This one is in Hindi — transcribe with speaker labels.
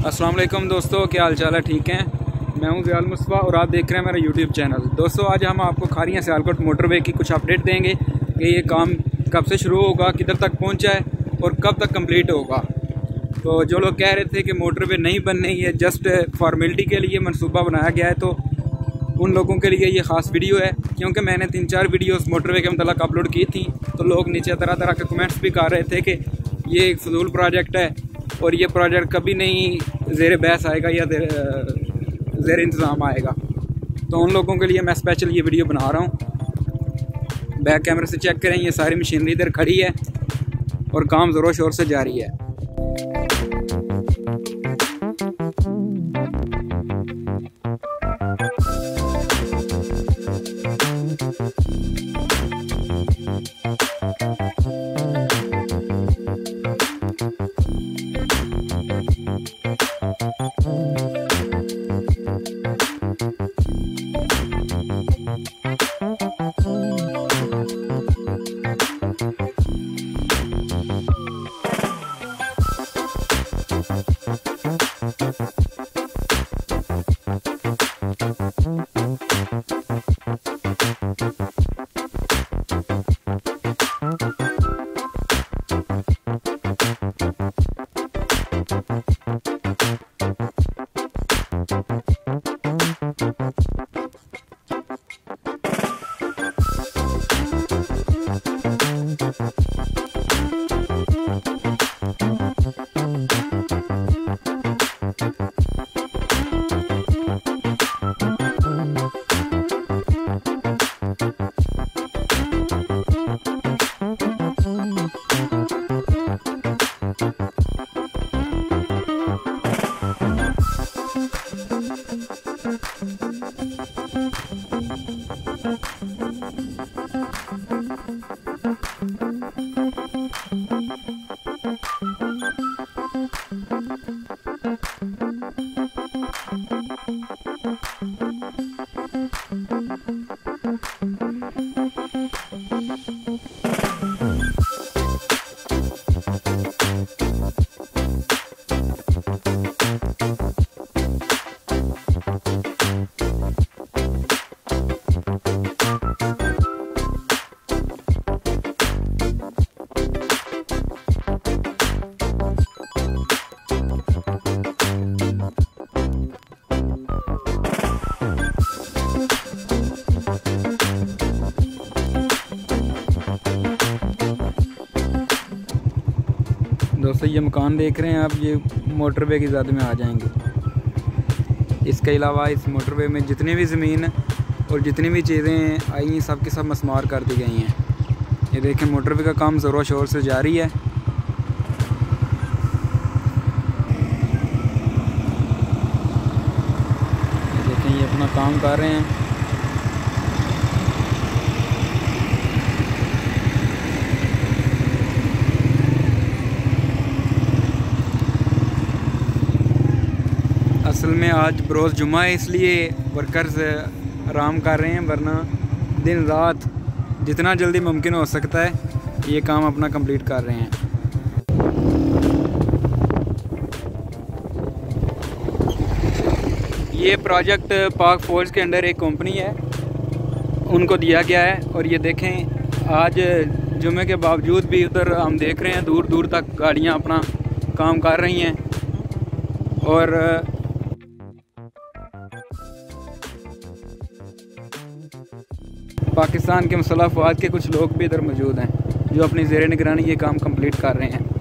Speaker 1: अस्सलाम वालेकुम दोस्तों, क्या हाल चाल है? ठीक हैं। मैं हूं ज़ियाल मुस्तफ़ा और आप देख रहे हैं मेरा यूट्यूब चैनल। दोस्तों, आज हम आपको खारियां सियालकोट मोटरवे की कुछ अपडेट देंगे कि ये काम कब से शुरू होगा, किधर तक पहुंचा है और कब तक कंप्लीट होगा। तो जो लोग कह रहे थे कि मोटरवे नहीं बननी है, जस्ट फॉर्मेलिटी के लिए मंसूबा बनाया गया है, तो उन लोगों के लिए ये ख़ास वीडियो है। क्योंकि मैंने 3-4 वीडियोस मोटरवे के मतलब अपलोड की थी, तो लोग नीचे तरह तरह के कमेंट्स भी कर रहे थे कि ये एक फजूल प्रोजेक्ट है और ये प्रोजेक्ट कभी नहीं ज़ेर बहस आएगा या ज़ेर इंतज़ाम आएगा। तो उन लोगों के लिए मैं स्पेशल ये वीडियो बना रहा हूँ। बैक कैमरे से चेक करें, ये सारी मशीनरी इधर खड़ी है और काम ज़ोरों शोर से जारी है। दोस्तों, ये मकान देख रहे हैं आप, ये मोटरवे की ज़द में आ जाएंगे। इसके अलावा इस मोटरवे में जितनी भी ज़मीन और जितनी भी चीज़ें आई हैं, सब के सब मस्मार कर दी गई हैं। ये देखें, मोटरवे का काम ज़ोरों शोर से जारी है। देखें, ये अपना काम कर रहे हैं। असल में आज बरोज़ जुमा है, इसलिए वर्कर्स आराम कर रहे हैं, वरना दिन रात जितना जल्दी मुमकिन हो सकता है ये काम अपना कंप्लीट कर रहे हैं। ये प्रोजेक्ट पाक फौज के अंडर एक कंपनी है, उनको दिया गया है। और ये देखें, आज जुमे के बावजूद भी उधर हम देख रहे हैं दूर दूर तक गाड़ियां अपना काम कर रही हैं। और पाकिस्तान के मुसल्लह अफ़वाज के कुछ लोग भी इधर मौजूद हैं जो अपनी ज़ेर निगरानी ये काम कंप्लीट कर रहे हैं।